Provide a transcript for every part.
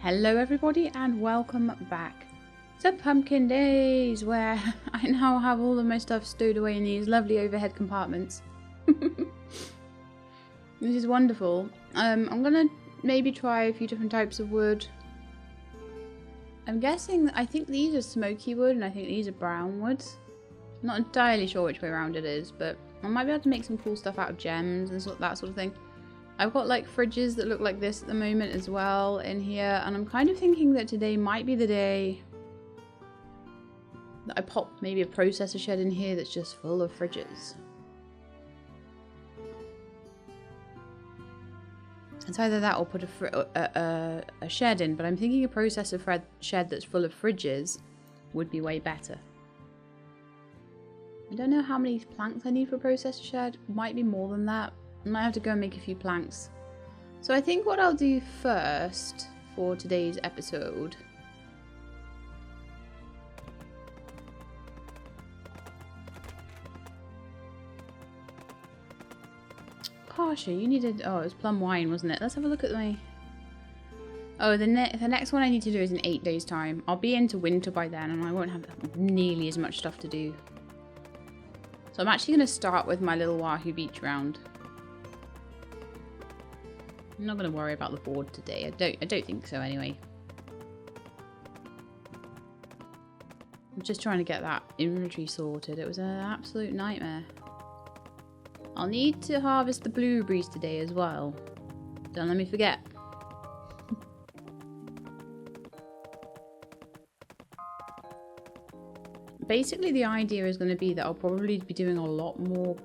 Hello everybody and welcome back to Pumpkin Days, where I now have all of my stuff stowed away in these lovely overhead compartments. This is wonderful. I'm gonna maybe try a few different types of wood. I'm guessing, I think these are smoky wood and I think these are brown woods. I'm not entirely sure which way around it is, but I might be able to make some cool stuff out of gems and that sort of thing. I've got like fridges that look like this at the moment as well in here, and I'm kind of thinking that today might be the day that I pop maybe a processor shed in here that's just full of fridges. It's either that or put a shed in, but I'm thinking a processor shed that's full of fridges would be way better. I don't know how many planks I need for a processor shed. Might be more than that. I might have to go and make a few planks. So I think what I'll do first for today's episode Pasha, you needed... Oh, it was plum wine, wasn't it? Let's have a look at my... Oh, the next one I need to do is in 8 days' time. I'll be into winter by then and I won't have nearly as much stuff to do. So I'm actually going to start with my little Wahoo Beach round. I'm not going to worry about the board today. I don't think so anyway. I'm just trying to get that inventory sorted. It was an absolute nightmare. I'll need to harvest the blueberries today as well. Don't let me forget. Basically the idea is going to be that I'll probably be doing a lot more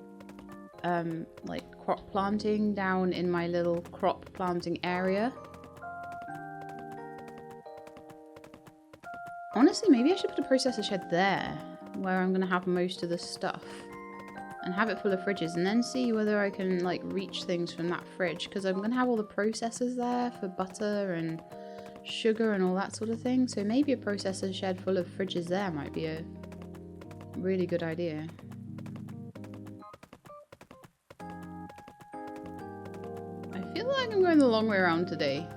like crop planting down in my little crop planting area. Honestly, maybe I should put a processor shed there where I'm going to have most of the stuff and have it full of fridges and then see whether I can like reach things from that fridge, because I'm going to have all the processors there for butter and sugar and all that sort of thing. So maybe a processor shed full of fridges there might be a really good idea. I feel like I'm going the long way around today.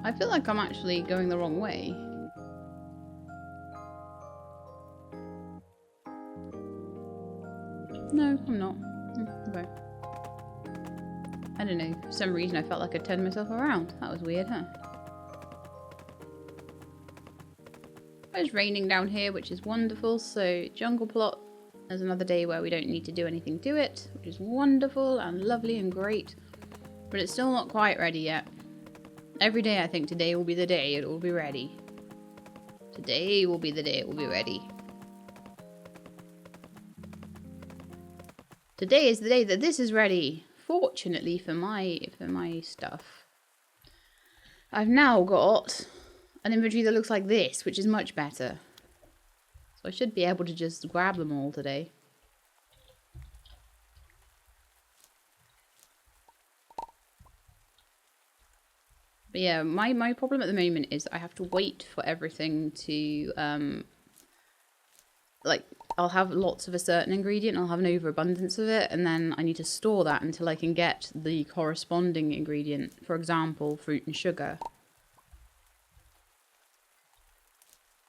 I feel like I'm actually going the wrong way. No, I'm not. Okay. I don't know. For some reason I felt like I turned myself around. That was weird, huh? It's raining down here, which is wonderful. So jungle plot, there's another day where we don't need to do anything to it, which is wonderful and lovely and great. But it's still not quite ready yet. Every day I think today will be the day it will be ready. Today will be the day it will be ready. Today is the day that this is ready. Fortunately for my stuff, I've now got an inventory that looks like this, which is much better. So I should be able to just grab them all today. But yeah, my problem at the moment is I have to wait for everything to, like, I'll have lots of a certain ingredient, I'll have an overabundance of it, and then I need to store that until I can get the corresponding ingredient. For example, fruit and sugar.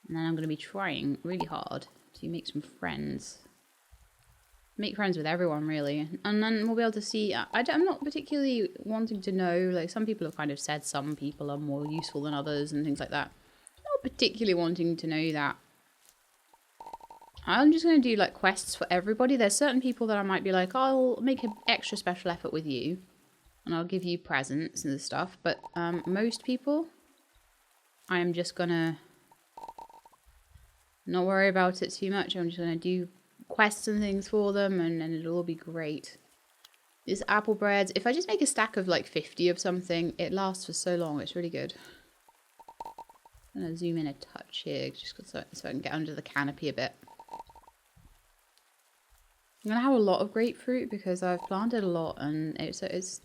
And then I'm going to be trying really hard to make some friends. Make friends with everyone, really. And then we'll be able to see... I'm not particularly wanting to know... Like, some people have kind of said some people are more useful than others and things like that. I'm not particularly wanting to know that. I'm just going to do, like, quests for everybody. There's certain people that I might be like, I'll make an extra special effort with you. And I'll give you presents and stuff. But most people, I am just going to not worry about it too much. I'm just going to do quests and things for them, and it'll all be great. This apple bread, if I just make a stack of like 50 of something, it lasts for so long. It's really good. I'm going to zoom in a touch here just so I can get under the canopy a bit. I'm going to have a lot of grapefruit because I've planted a lot, and it's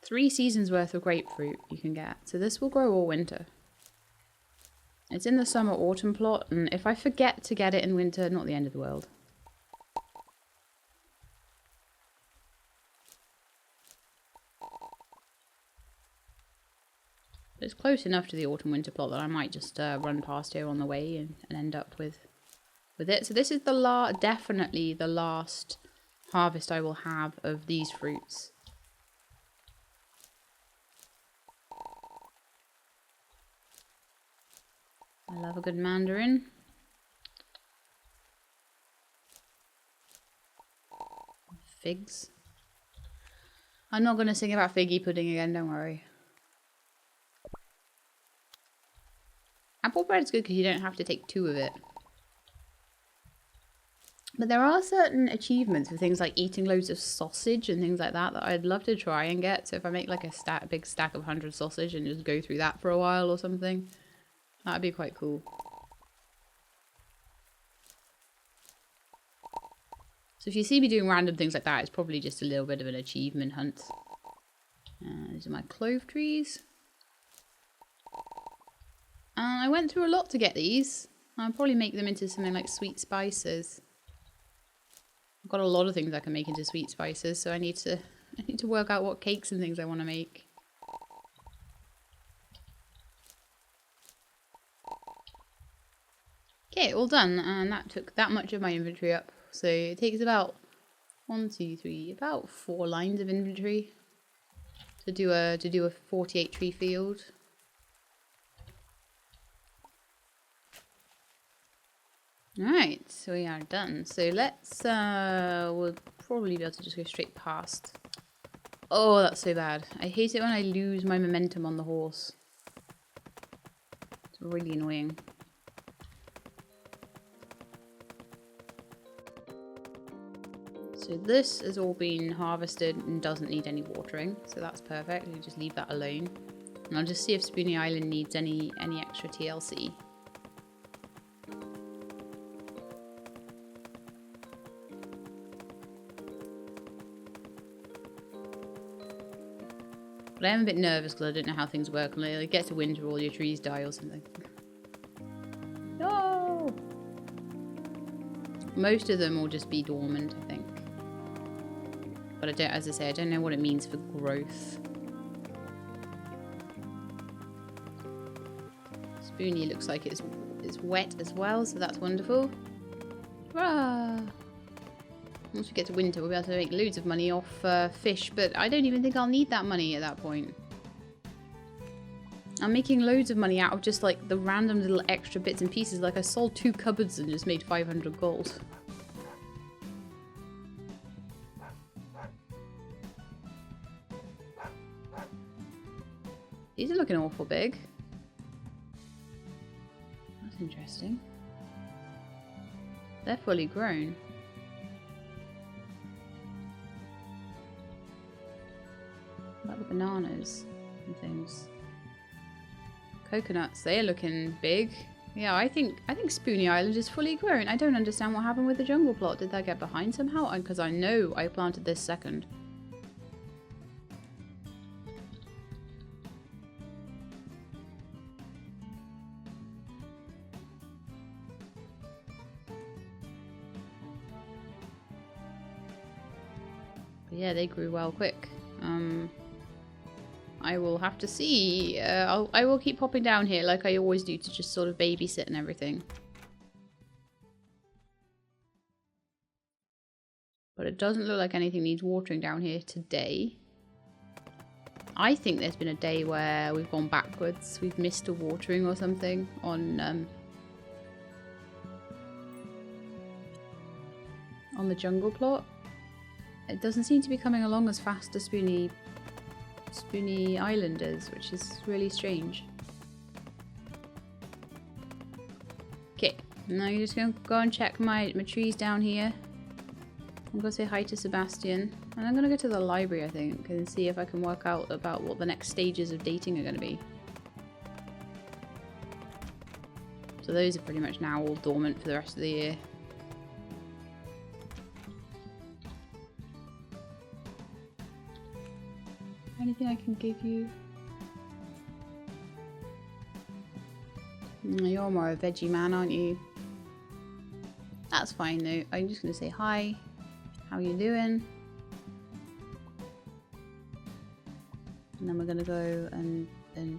3 seasons worth of grapefruit you can get. So this will grow all winter. It's in the summer-autumn plot, and if I forget to get it in winter, not the end of the world. It's close enough to the autumn-winter plot that I might just run past here on the way and end up with it. So this is the definitely the last harvest I will have of these fruits. I love a good mandarin. Figs. I'm not going to sing about figgy pudding again, don't worry. Apple bread's good because you don't have to take 2 of it. But there are certain achievements for things like eating loads of sausage and things like that that I'd love to try and get. So if I make like a big stack of 100 sausage and just go through that for a while or something, that'd be quite cool. So if you see me doing random things like that, it's probably just a little bit of an achievement hunt. These are my clove trees. I went through a lot to get these. I'll probably make them into something like sweet spices. I've got a lot of things I can make into sweet spices, so I need to work out what cakes and things I want to make. Okay, all done, and that took that much of my inventory up. So it takes about 4 lines of inventory to do a 48 tree field. Alright, so we are done. So let's, we'll probably be able to just go straight past. Oh, that's so bad. I hate it when I lose my momentum on the horse. It's really annoying. So this has all been harvested and doesn't need any watering, so that's perfect. We can just leave that alone. And I'll just see if Spoony Island needs any extra TLC. But I am a bit nervous because I don't know how things work. And it gets to winter, all your trees die or something. No! Most of them will just be dormant, I think. But I don't, as I say, I don't know what it means for growth. Spoony looks like it's wet as well, so that's wonderful. Hurrah! Once we get to winter, we'll be able to make loads of money off fish, but I don't even think I'll need that money at that point. I'm making loads of money out of just like the random little extra bits and pieces. Like I sold 2 cupboards and just made 500 gold. These are looking awful big. That's interesting. They're fully grown. What about the bananas and things? Coconuts, they're looking big. Yeah, I think Spoony Island is fully grown. I don't understand what happened with the jungle plot. Did that get behind somehow? Because I know I planted this second. But yeah, they grew well quick. I will have to see. I will keep popping down here like I always do to just sort of babysit and everything. But it doesn't look like anything needs watering down here today. I think there's been a day where we've gone backwards. We've missed a watering or something on the jungle plot. It doesn't seem to be coming along as fast as Spoony Island is, which is really strange. Okay, now you're just gonna go and check my trees down here. I'm gonna say hi to Sebastian, and I'm gonna go to the library, I think, and see if I can work out about what the next stages of dating are gonna be. So those are pretty much now all dormant for the rest of the year. Anything I can give you? You're more a veggie man, aren't you? That's fine though. I'm just gonna say hi. How you doing? And then we're going to go and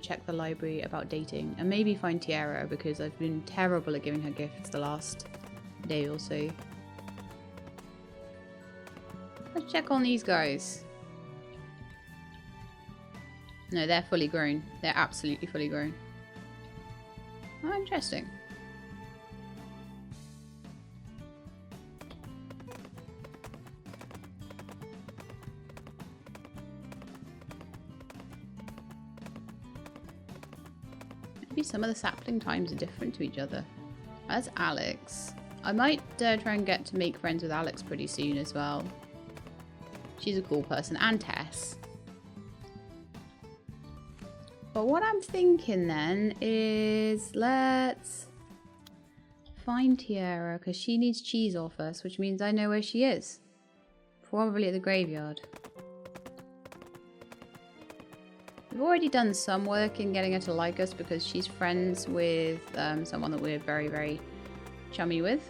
check the library about dating. And maybe find Tiara, because I've been terrible at giving her gifts the last day or so. Let's check on these guys. No, they're fully grown. They're absolutely fully grown. Oh, interesting. Maybe some of the sapling times are different to each other. That's Alex. I might try and get to make friends with Alex pretty soon as well. She's a cool person. And Tess. But what I'm thinking then is let's find Tiara, because she needs cheese off us, which means I know where she is. Probably at the graveyard. We've already done some work in getting her to like us because she's friends with someone that we're very, very chummy with.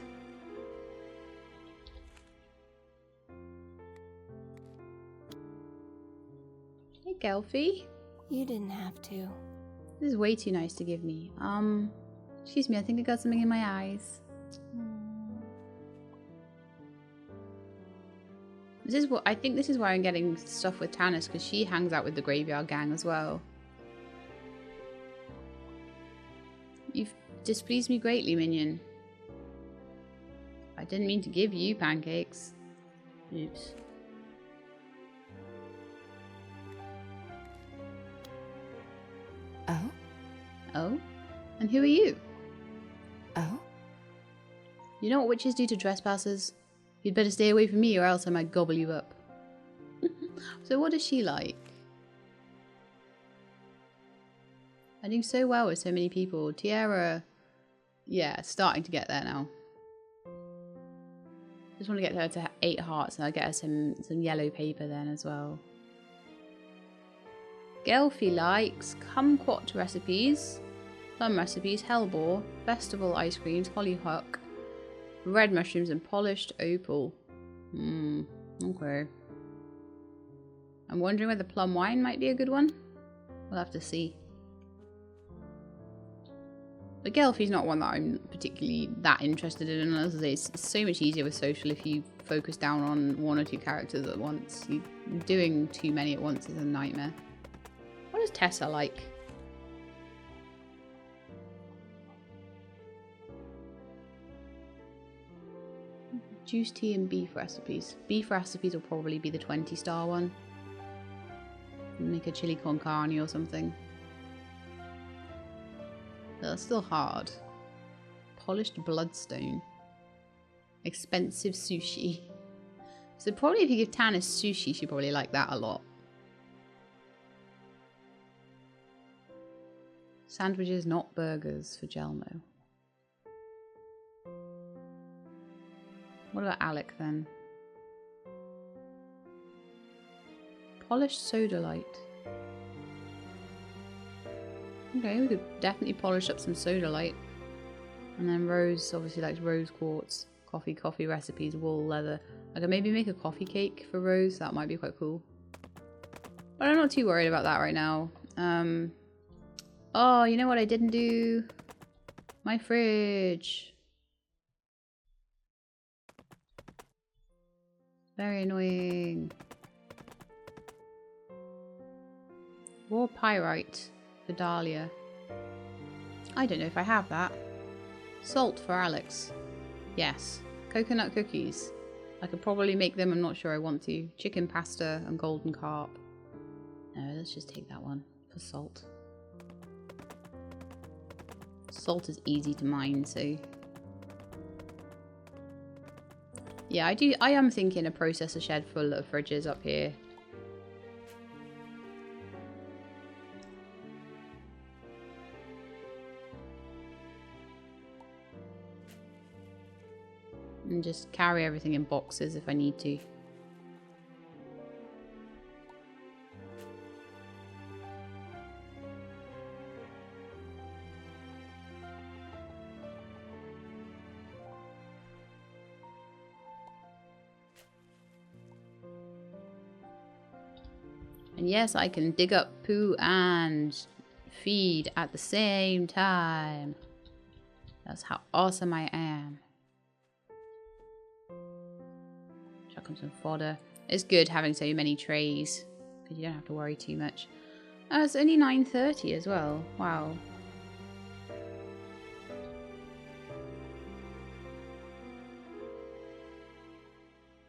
Hey, Gelfie. You didn't have to. This is way too nice to give me. Excuse me, I think I got something in my eyes. I think this is why I'm getting stuff with Tanis, because she hangs out with the graveyard gang as well. You've displeased me greatly, minion. I didn't mean to give you pancakes. Oops. Oh? Oh? And who are you? Oh? You know what witches do to trespassers? You'd better stay away from me or else I might gobble you up. So what is she like? I do so well with so many people. Tiara, yeah, starting to get there now. Just want to get her to 8 hearts and I'll get her some yellow paper then as well. Gelfie likes kumquat recipes, plum recipes, hellebore, festival ice creams, hollyhock, red mushrooms and polished opal. Okay. I'm wondering whether plum wine might be a good one. We'll have to see. But Gelfie's not one that I'm particularly that interested in. As I say, it's so much easier with social if you focus down on 1 or 2 characters at once. Doing too many at once is a nightmare. What does Tessa like? Juice tea and beef recipes. Beef recipes will probably be the 20-star one. Make a chili con carne or something. That's still hard. Polished bloodstone. Expensive sushi. So probably if you give Tanis sushi, she'd probably like that a lot. Sandwiches, not burgers for Gelmo. What about Alec then? Polished sodalite. Okay, we could definitely polish up some sodalite. And then Rose obviously likes rose quartz. Coffee recipes, wool, leather. I could maybe make a coffee cake for Rose. That might be quite cool. But I'm not too worried about that right now. Oh, you know what I didn't do? My fridge. Very annoying. Raw pyrite for Dahlia. I don't know if I have that. Salt for Alex. Yes. Coconut cookies. I could probably make them, I'm not sure I want to. Chicken pasta and golden carp. No, let's just take that one for salt. Salt is easy to mine, so... Yeah, I am thinking a processor shed full of fridges up here. And just carry everything in boxes if I need to. And yes, I can dig up poo and feed at the same time. That's how awesome I am. Chuck on some fodder. It's good having so many trays because you don't have to worry too much. Oh, it's only 9:30 as well. Wow.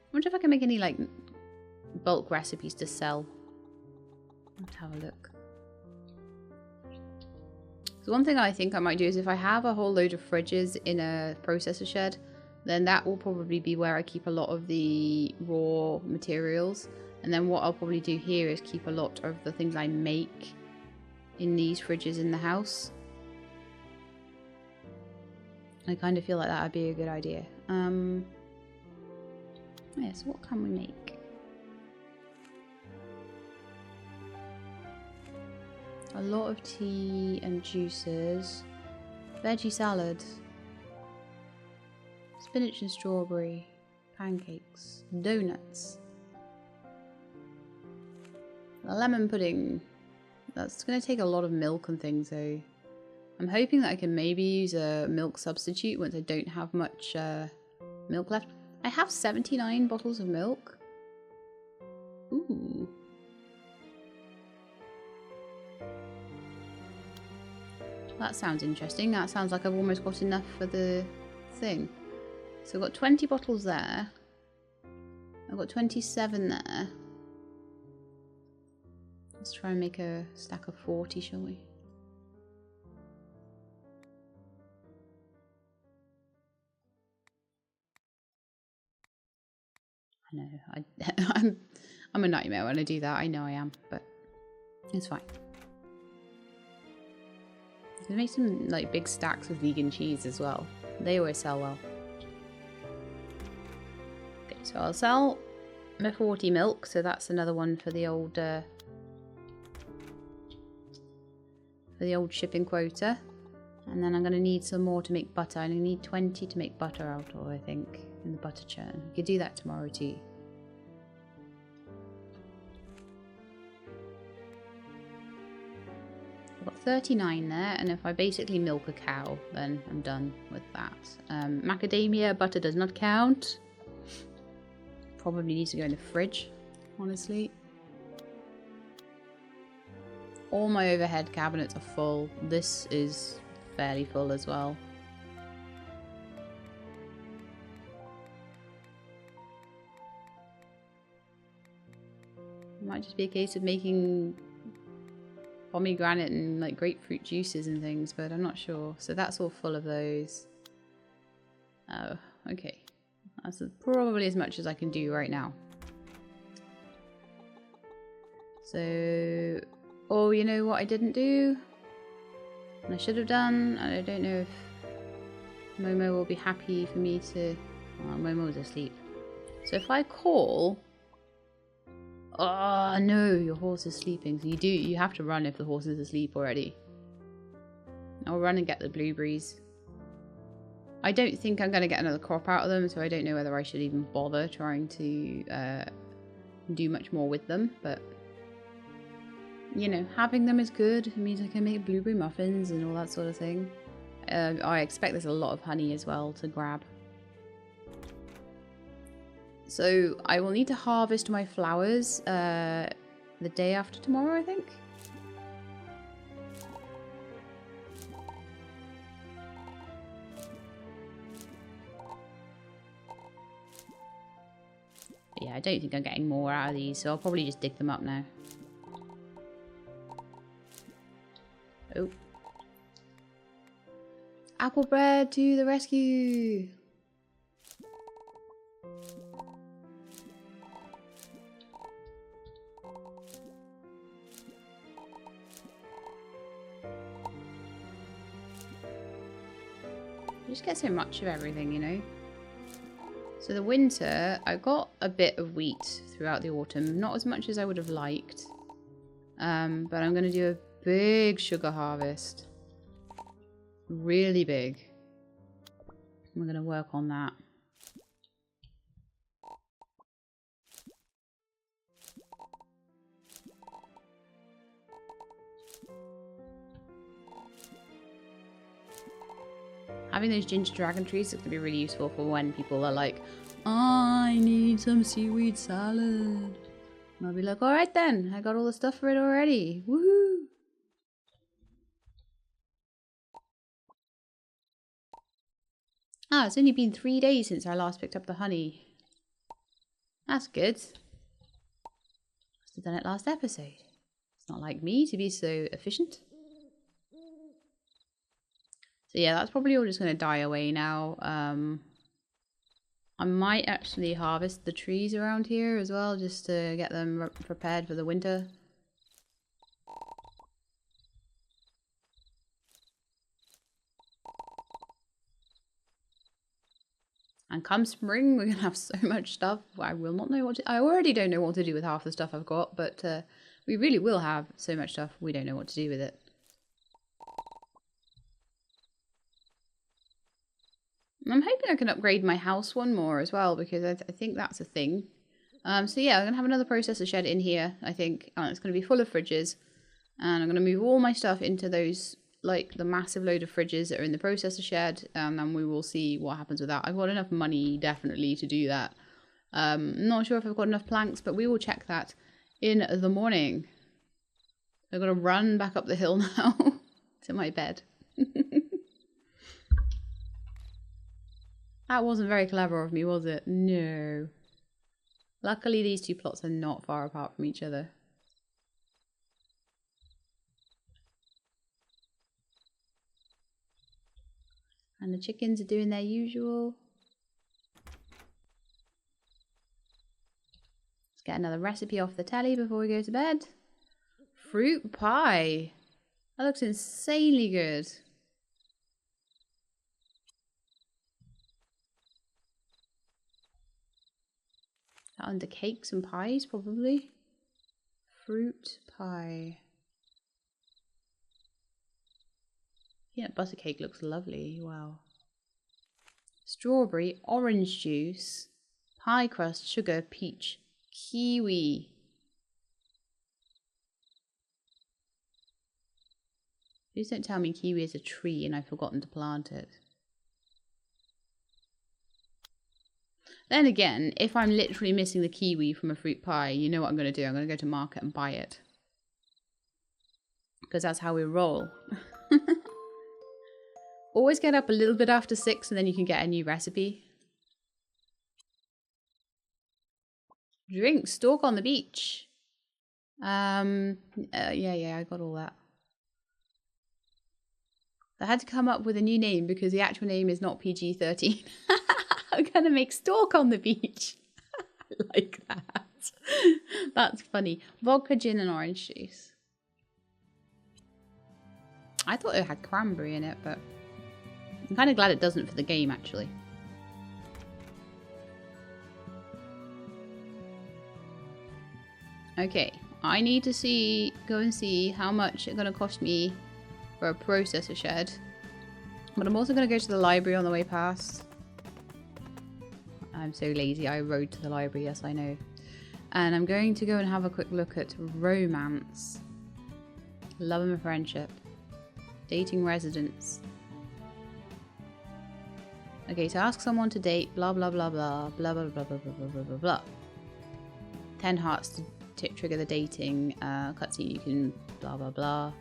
I wonder if I can make any like bulk recipes to sell. Let's have a look. So one thing I think I might do is if I have a whole load of fridges in a processor shed, then that will probably be where I keep a lot of the raw materials. And then what I'll probably do here is keep a lot of the things I make in these fridges in the house. I kind of feel like that would be a good idea. Yeah, so what can we make? A lot of tea and juices. Veggie salad. Spinach and strawberry. Pancakes. Donuts. Lemon pudding. That's going to take a lot of milk and things though. I'm hoping that I can maybe use a milk substitute once I don't have much milk left. I have 79 bottles of milk. Ooh. That sounds interesting. That sounds like I've almost got enough for the thing. So I've got 20 bottles there. I've got 27 there. Let's try and make a stack of 40, shall we? I know, I'm a nightmare when I do that. I know I am, but it's fine. I'm gonna make some like big stacks of vegan cheese as well. They always sell well. Okay, so I'll sell my 40 milk, so that's another one for the old shipping quota. And then I'm gonna need some more to make butter. I'm gonna need 20 to make butter out of, I think, in the butter churn. You could do that tomorrow too. I've got 39 there, and if I basically milk a cow, then I'm done with that. Macadamia butter does not count. Probably needs to go in the fridge, honestly. All my overhead cabinets are full. This is fairly full as well. It might just be a case of making pomegranate and like grapefruit juices and things, but I'm not sure. So that's all full of those. Oh, okay. That's probably as much as I can do right now. So, oh, you know what I didn't do? And I should have done. I don't know if Momo will be happy for me to... Oh, Momo's asleep. So if I call... Oh no, your horse is sleeping. So you have to run if the horse is asleep already. I'll run and get the blueberries. I don't think I'm going to get another crop out of them, so I don't know whether I should even bother trying to do much more with them. But, you know, having them is good. It means I can make blueberry muffins and all that sort of thing. I expect there's a lot of honey as well to grab. So I will need to harvest my flowers the day after tomorrow, I think. But yeah, I don't think I'm getting more out of these, so I'll probably just dig them up now. Oh. Apple bread to the rescue! You just get so much of everything, you know. So the winter, I got a bit of wheat throughout the autumn. Not as much as I would have liked. But I'm going to do a big sugar harvest. Really big. I'm going to work on that. Having those ginger dragon trees is going to be really useful for when people are like, I need some seaweed salad. And I'll be like, alright then, I got all the stuff for it already. Woohoo! Ah, it's only been 3 days since I last picked up the honey. That's good. Must have done it last episode. It's not like me to be so efficient. So yeah, that's probably all just going to die away now. I might actually harvest the trees around here as well, just to get them prepared for the winter. And come spring, we're going to have so much stuff. I will not know what to... I already don't know what to do with half the stuff I've got, but we really will have so much stuff, we don't know what to do with it. I'm hoping I can upgrade my house one more as well, because I think that's a thing. So yeah, I'm going to have another processor shed in here, I think. It's going to be full of fridges. And I'm going to move all my stuff into those, like, the massive load of fridges that are in the processor shed. And then we will see what happens with that. I've got enough money, definitely, to do that. Not sure if I've got enough planks, but we will check that in the morning. I'm going to run back up the hill now to my bed. That wasn't very clever of me, was it? No. Luckily, these two plots are not far apart from each other. And the chickens are doing their usual. Let's get another recipe off the telly before we go to bed. Fruit pie. That looks insanely good. Under cakes and pies, probably. Fruit pie. Peanut butter cake looks lovely. Wow. Strawberry, orange juice, pie crust, sugar, peach, kiwi. Please don't tell me kiwi is a tree and I've forgotten to plant it. Then again, if I'm literally missing the kiwi from a fruit pie, you know what I'm going to do? I'm going to go to market and buy it. Because that's how we roll. Always get up a little bit after 6 and then you can get a new recipe. Drink, stalk on the beach. Yeah, I got all that. I had to come up with a new name because the actual name is not PG-13. I'm gonna make stalk on the beach. I like that. That's funny. Vodka, gin, and orange juice. I thought it had cranberry in it, but I'm kind of glad it doesn't for the game, actually. Okay, I need to go and see how much it's gonna cost me for a processor shed. But I'm also gonna go to the library on the way past. I'm so lazy, I rode to the library, yes I know. And I'm going to go and have a quick look at romance. Love and friendship. Dating residence. Okay, so ask someone to date, blah blah blah blah, blah blah blah blah blah blah blah blah blah. 10 hearts to trigger the dating cutscene, you can blah blah blah.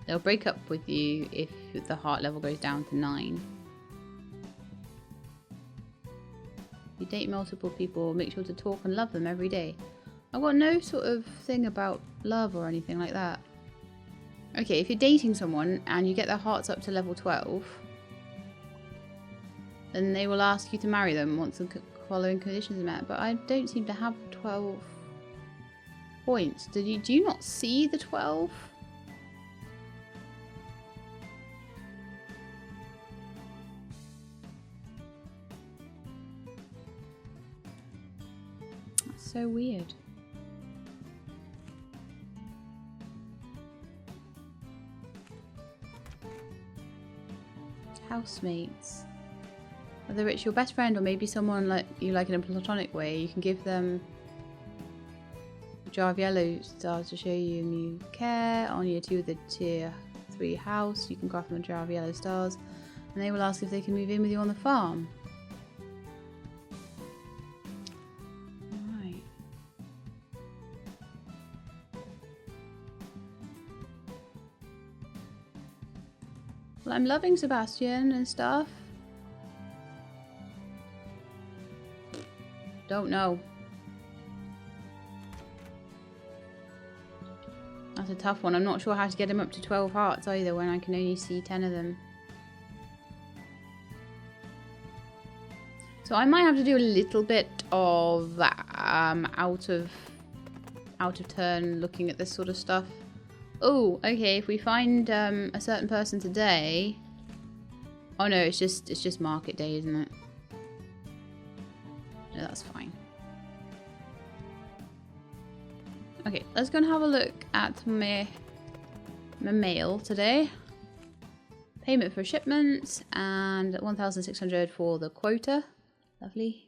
They'll break up with you if the heart level goes down to 9. You date multiple people, make sure to talk and love them every day. I've got no sort of thing about love or anything like that. Okay, if you're dating someone and you get their hearts up to level 12, then they will ask you to marry them once the following conditions are met. But I don't seem to have 12 points. Do you not see the 12? That's so weird. Housemates. Whether it's your best friend or maybe someone like you like in a platonic way, you can give them jar of yellow stars to show you new care. On year 2 of the tier 3 house, you can craft them a jar of yellow stars, and they will ask if they can move in with you on the farm. Alright. Well, I'm loving Sebastian and stuff. Don't know. That's a tough one. I'm not sure how to get him up to 12 hearts either when I can only see 10 of them. So I might have to do a little bit of out of turn looking at this sort of stuff. Oh, okay, if we find a certain person today. Oh no, it's just market day, isn't it? No, that's fine. Okay, let's go and have a look at my mail today. Payment for shipment and 1,600 for the quota. Lovely.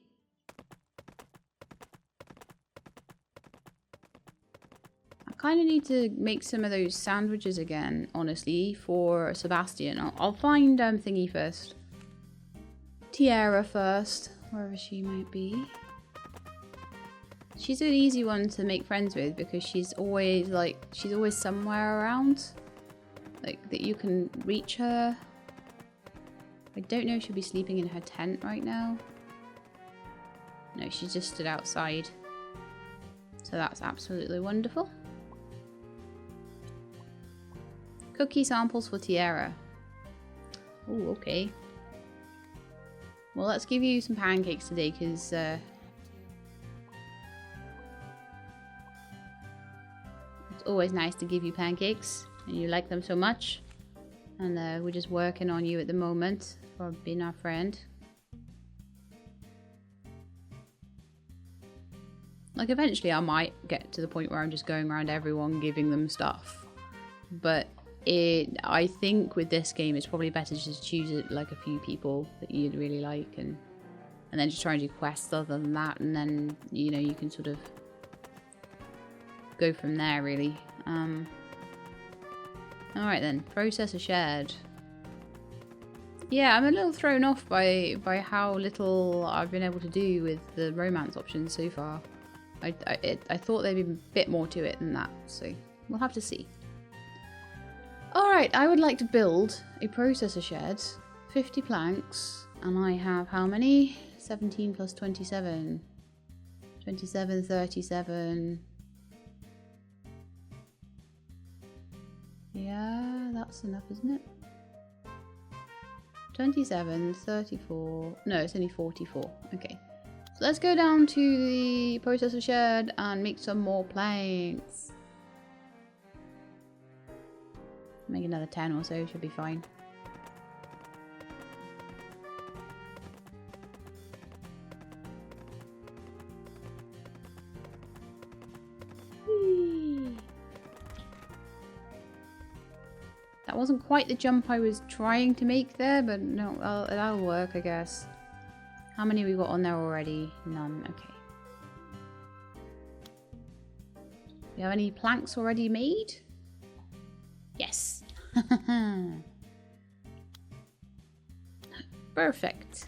I kind of need to make some of those sandwiches again, honestly, for Sebastian. I'll find thingy first. Tiara first, wherever she might be. She's an easy one to make friends with because she's always somewhere around. Like that you can reach her. I don't know if she'll be sleeping in her tent right now. No, she just stood outside. So that's absolutely wonderful. Cookie samples for Tiara. Oh, okay. Well, let's give you some pancakes today because it's always nice to give you pancakes and you like them so much. And we're just working on you at the moment for being our friend. Like eventually I might get to the point where I'm just going around everyone giving them stuff. But I think with this game it's probably better to just choose like a few people that you'd really like and then just try and do quests other than that, and then you know you can sort of go from there really. Alright then, processor shared. Yeah, I'm a little thrown off by how little I've been able to do with the romance options so far. I thought there'd be a bit more to it than that, so we'll have to see. Alright, I would like to build a processor shed, 50 planks, and I have how many? 17 plus 27. 27, 37. Yeah, that's enough, isn't it? 27, 34. No, it's only 44. Okay. So let's go down to the processor shed and make some more planks. Make another 10 or so, should be fine. Whee! That wasn't quite the jump I was trying to make there, but no, that'll work, I guess. How many we got on there already? None, okay. We have any planks already made? Yes. Perfect.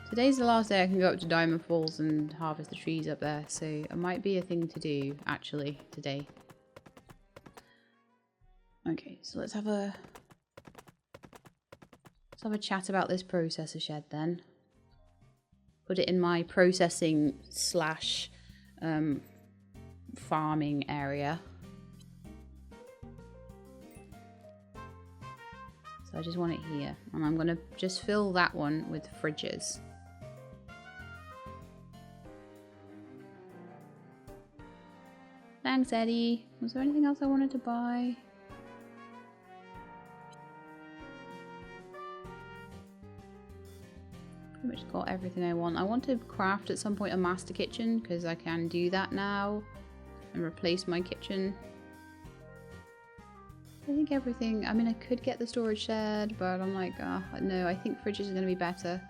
Today's the last day I can go up to Diamond Falls and harvest the trees up there, so it might be a thing to do actually today. Okay, so let's have a chat about this processor shed then. Put it in my processing slash farming area. So I just want it here. And I'm going to just fill that one with fridges. Thanks, Eddie. Was there anything else I wanted to buy? Pretty much got everything I want. I want to craft at some point a master kitchen because I can do that now and replace my kitchen. I think everything, I mean, I could get the storage shed, but I'm like, no, I think fridges are going to be better.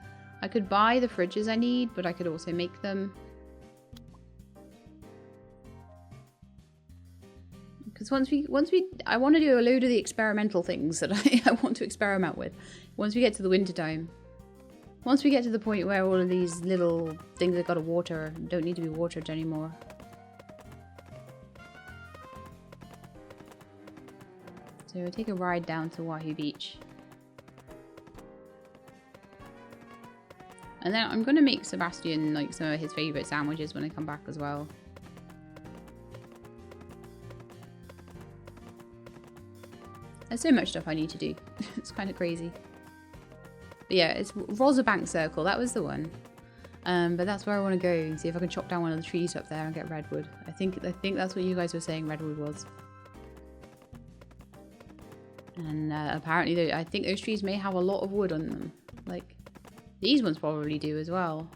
I could buy the fridges I need, but I could also make them. Because once we, I want to do a load of the experimental things that I want to experiment with. Once we get to the winter time. Once we get to the point where all of these little things that got to water don't need to be watered anymore. So we'll take a ride down to Wahoo Beach. And then I'm going to make Sebastian like some of his favourite sandwiches when I come back as well. There's so much stuff I need to do. It's kind of crazy. But yeah, it's Rosabank Circle. That was the one. But that's where I want to go and see if I can chop down one of the trees up there and get redwood. I think that's what you guys were saying redwood was. And apparently, I think those trees may have a lot of wood on them. Like, these ones probably do as well.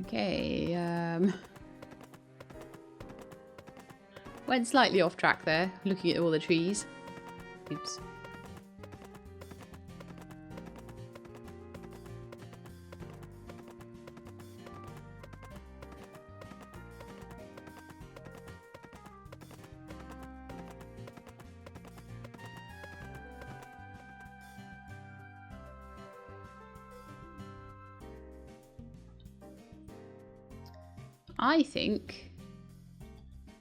Okay, went slightly off track there, looking at all the trees. Oops. I think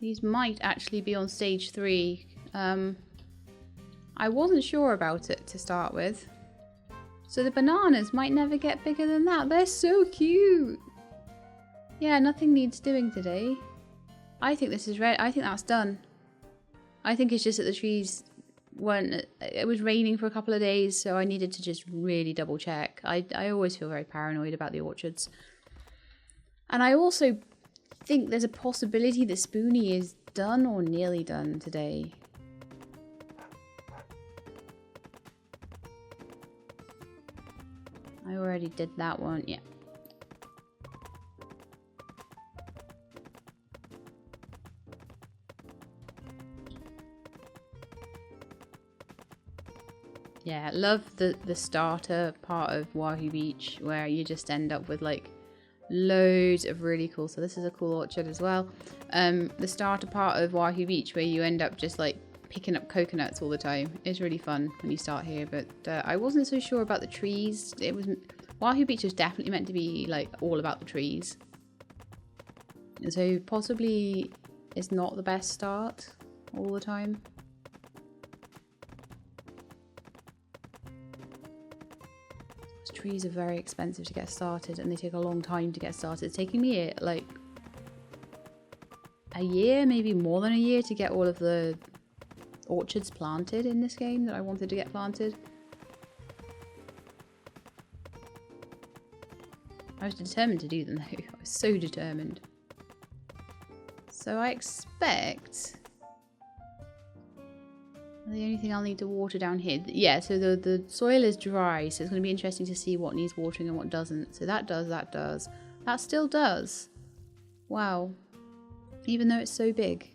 these might actually be on stage 3. I wasn't sure about it to start with. So the bananas might never get bigger than that. They're so cute. Yeah, nothing needs doing today. I think this is red. I think that's done. I think it's just that the trees weren't... It was raining for a couple of days, so I needed to just really double check. I always feel very paranoid about the orchards. And I also think there's a possibility that Spoonie is done or nearly done today. I already did that one, yeah. Yeah, I love the starter part of Wahoo Beach where you just end up with like loads of really cool, so this is a cool orchard as well. The starter part of Wahoo Beach where you end up just like picking up coconuts all the time is really fun when you start here, but I wasn't so sure about the trees. Wahoo Beach was definitely meant to be like all about the trees, and so possibly it's not the best start all the time. Trees are very expensive to get started and they take a long time to get started. It's taking me like a year, maybe more than a year, to get all of the orchards planted in this game that I wanted to get planted. I was determined to do them though. I was so determined. So I expect... The only thing I'll need to water down here... Yeah, so the soil is dry, so it's going to be interesting to see what needs watering and what doesn't. So that does, that does. That still does. Wow. Even though it's so big.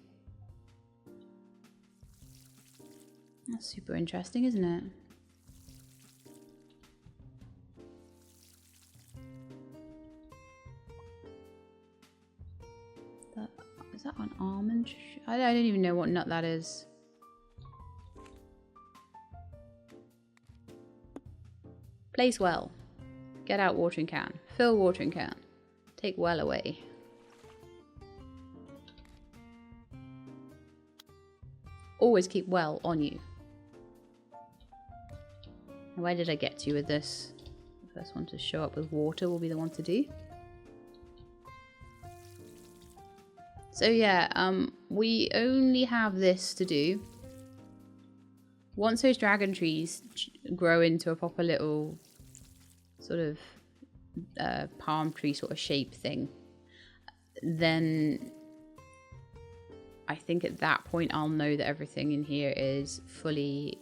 That's super interesting, isn't it? Is that an almond? I don't even know what nut that is. Place well. Get out watering can. Fill watering can. Take well away. Always keep well on you. Where did I get to with this? The first one to show up with water will be the one to do. So yeah, we only have this to do. Once those dragon trees grow into a proper little sort of palm tree sort of shape thing, then I think at that point I'll know that everything in here is fully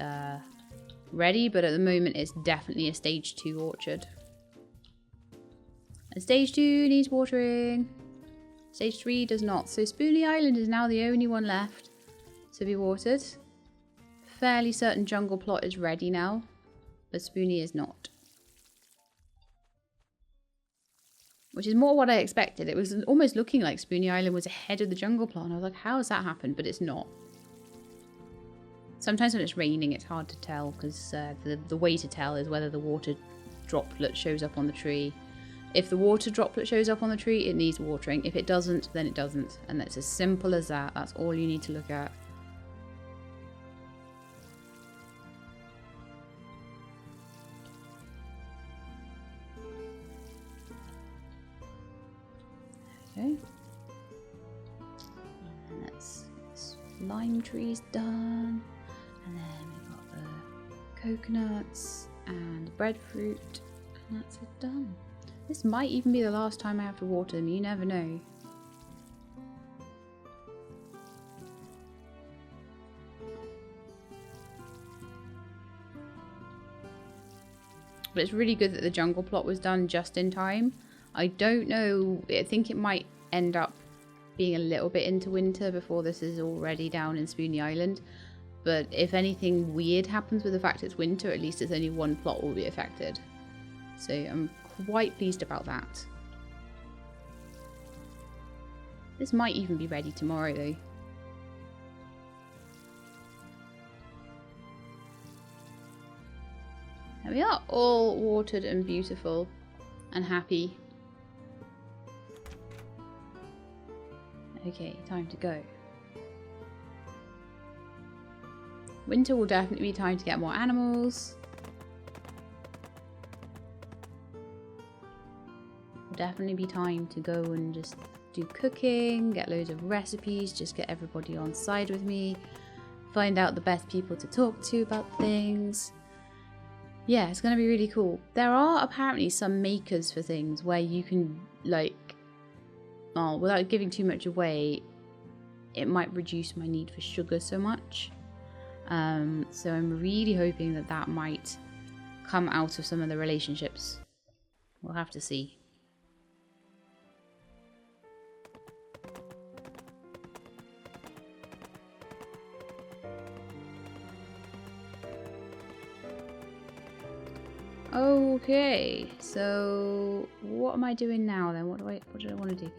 ready, but at the moment it's definitely a stage 2 orchard. And stage 2 needs watering. Stage 3 does not. So Spoony Island is now the only one left to be watered. Fairly certain jungle plot is ready now, but Spoony is not. Which is more what I expected. It was almost looking like Spoony Island was ahead of the jungle plot, and I was like, how has that happened? But it's not. Sometimes when it's raining, it's hard to tell, because the way to tell is whether the water droplet shows up on the tree. If the water droplet shows up on the tree, it needs watering. If it doesn't, then it doesn't. And that's as simple as that. That's all you need to look at. Okay. And that's lime trees done. And then we've got the coconuts and breadfruit. And that's it done. This might even be the last time I have to water them. You never know. But it's really good that the jungle plot was done just in time. I don't know. I think it might end up being a little bit into winter before this is already down in Spoony Island. But if anything weird happens with the fact it's winter, at least it's only one plot will be affected. So I'm quite pleased about that. This might even be ready tomorrow though. There we are, all watered and beautiful and happy. Okay, time to go. Winter will definitely be time to get more animals. Will definitely be time to go and just do cooking, get loads of recipes, just get everybody on side with me, find out the best people to talk to about things. Yeah, it's going to be really cool. There are apparently some makers for things where you can, like, well, without giving too much away, it might reduce my need for sugar so much. So I'm really hoping that that might come out of some of the relationships. We'll have to see. Okay, so what am I doing now then? What do I want to do?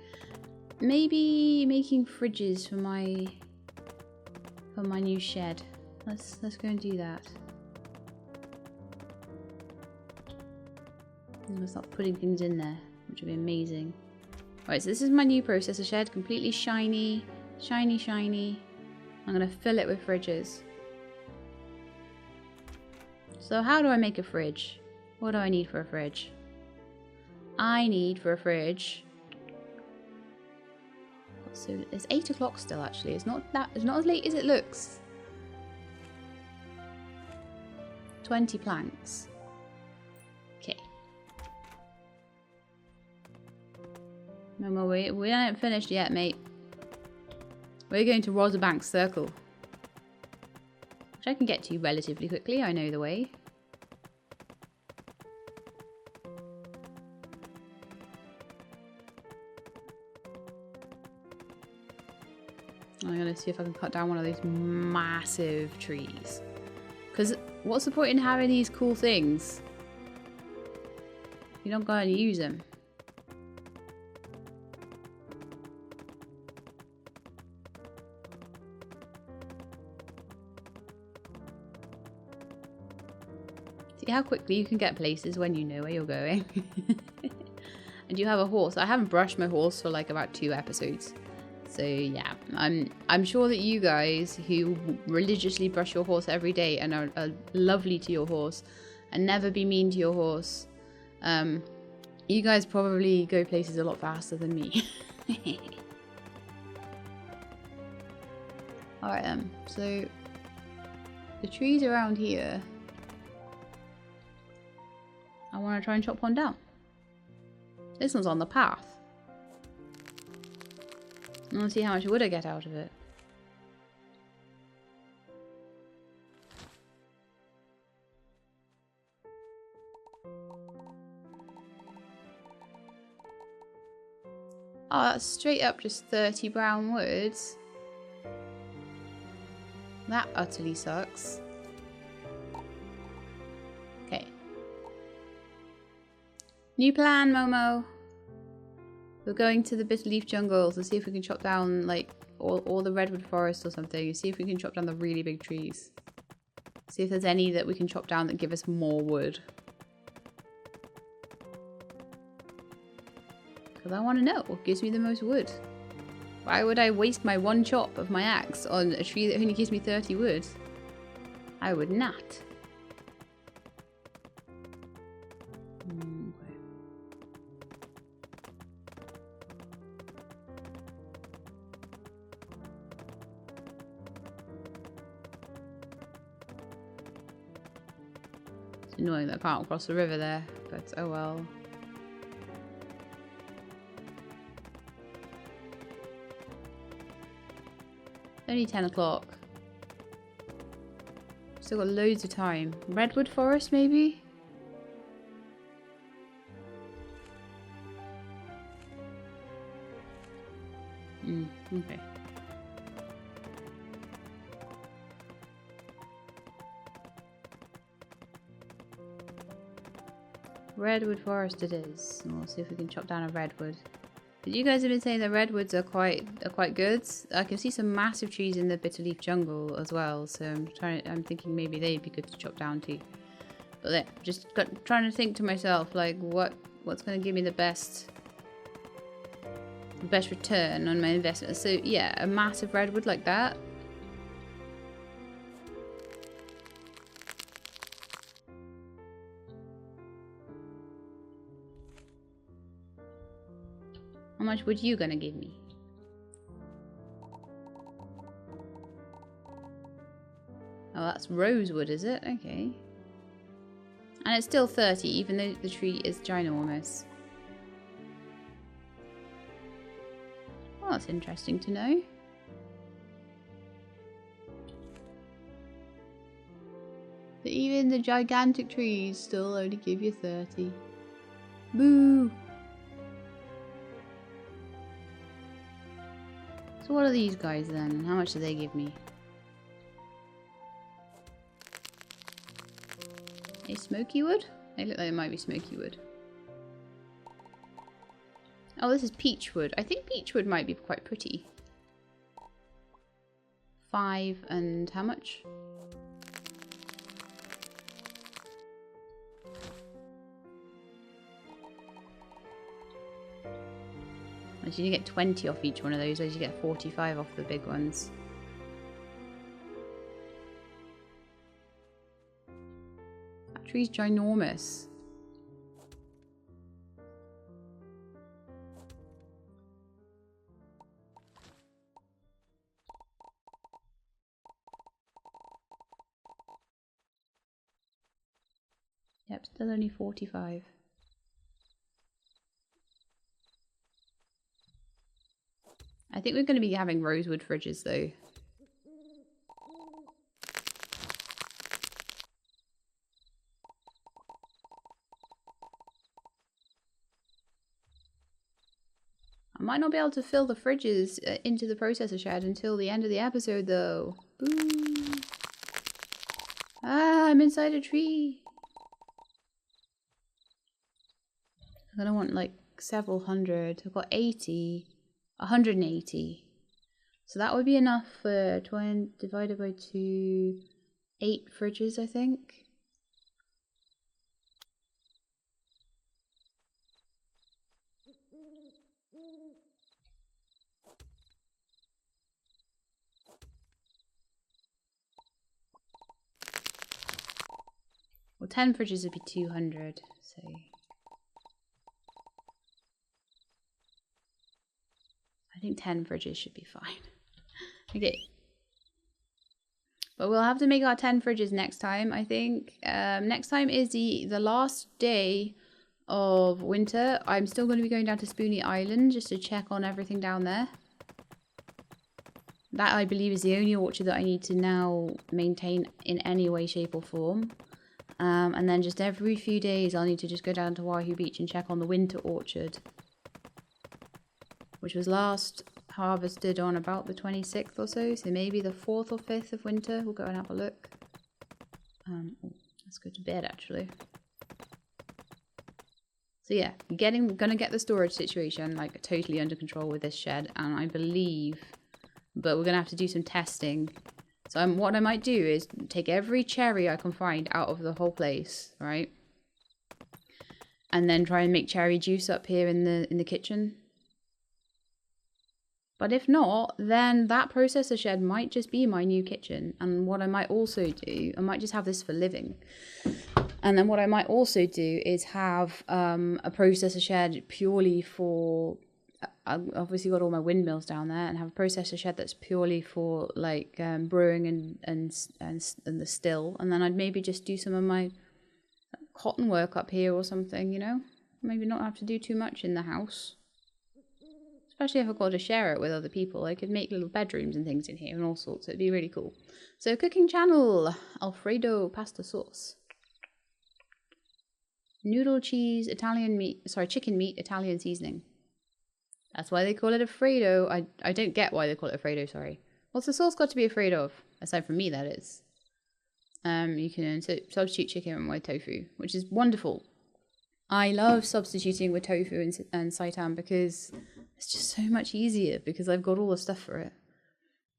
Maybe making fridges for my new shed. Let's go and do that. I'm gonna start putting things in there, which will be amazing. Alright, so this is my new processor shed, completely shiny. I'm gonna fill it with fridges. So how do I make a fridge? What do I need for a fridge? I need for a fridge. So it's 8 o'clock still actually. It's not as late as it looks. 20 planks. Okay. No, we aren't finished yet, mate. We're going to Rosabank Circle. Which I can get to relatively quickly. I know the way. I'm going to see if I can cut down one of those massive trees. Because what's the point in having these cool things if you're not going to use them? See how quickly you can get places when you know where you're going. And you have a horse. I haven't brushed my horse for like about 2 episodes. So yeah, I'm sure that you guys who religiously brush your horse every day and are lovely to your horse and never be mean to your horse, you guys probably go places a lot faster than me. Alright so the trees around here, I want to try and chop one down. This one's on the path. I want to see how much wood I get out of it. Oh, that's straight up just 30 brown woods. That utterly sucks. Okay. New plan, Momo. We're going to the Bitterleaf jungle to see if we can chop down, like, all the redwood forest or something. And see if we can chop down the really big trees. See if there's any that we can chop down that give us more wood. Because I want to know what gives me the most wood. Why would I waste my one chop of my axe on a tree that only gives me 30 wood? I would not. It's annoying that I can't cross the river there, but oh well. Only 10 o'clock. Still got loads of time. Redwood forest, maybe? Okay. Redwood forest it is. We'll see if we can chop down a redwood. But you guys have been saying the redwoods are quite good. I can see some massive trees in the Bitterleaf jungle as well, so I'm thinking maybe they'd be good to chop down too. But yeah, just trying to think to myself like what's going to give me the best return on my investment. So yeah, a massive redwood like that. How much wood you gonna give me? Oh, that's rosewood, is it? Okay. And it's still 30, even though the tree is ginormous. Well, that's interesting to know. That even the gigantic trees still only give you 30. Boo! So what are these guys then? How much do they give me? A smoky wood? They look like it might be smoky wood. Oh, this is peach wood. I think peach wood might be quite pretty. 5 and how much? So you get 20 off each one of those, whereas you get 45 off the big ones. That tree's ginormous. Yep, still only 45. I think we're going to be having rosewood fridges though. I might not be able to fill the fridges into the processor shed until the end of the episode though. Boo! Ah, I'm inside a tree. I'm going to want like several hundred. I've got 80. 180. So that would be enough for 20 divided by 2, 8 fridges, I think. Well, 10 fridges would be 200, so... I think 10 fridges should be fine. Okay. But we'll have to make our 10 fridges next time, I think. Next time is the last day of winter. I'm still going to be going down to Spoony Island just to check on everything down there. That, I believe, is the only orchard that I need to now maintain in any way, shape or form. And then just every few days I'll need to just go down to Wahoo Beach and check on the winter orchard. which was last harvested on about the 26th or so. So maybe the 4th or 5th of winter. We'll go and have a look. Let's go to bed actually. So yeah, gonna get the storage situation like totally under control with this shed, and I believe, but we're gonna have to do some testing. So what I might do is take every cherry I can find out of the whole place, right? And then try and make cherry juice up here in the kitchen. But if not, then that processor shed might just be my new kitchen. And what I might also do, I might just have this for living. And then what I might also do is have a processor shed purely for, I've obviously got all my windmills down there, and have a processor shed that's purely for like brewing and the still. And then I'd maybe just do some of my cotton work up here or something, you know? Maybe not have to do too much in the house. Especially if I've got to share it with other people. I could make little bedrooms and things in here and all sorts. It'd be really cool. So cooking channel, Alfredo pasta sauce. Noodle cheese, Italian meat, sorry, chicken meat, Italian seasoning. That's why they call it Alfredo. I don't get why they call it Alfredo, sorry. What's the sauce got to be afraid of? Aside from me, that is. You can substitute chicken with tofu, which is wonderful. I love substituting with tofu and seitan because it's just so much easier because I've got all the stuff for it.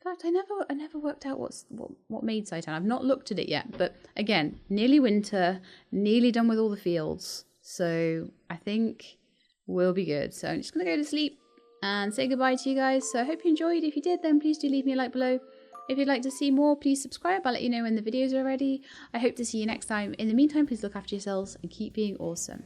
In fact, I never worked out what made seitan. I've not looked at it yet, but again, nearly winter, nearly done with all the fields. So I think we'll be good. So I'm just going to go to sleep and say goodbye to you guys. So I hope you enjoyed. If you did, then please do leave me a like below. If you'd like to see more, please subscribe. I'll let you know when the videos are ready. I hope to see you next time. In the meantime, please look after yourselves and keep being awesome.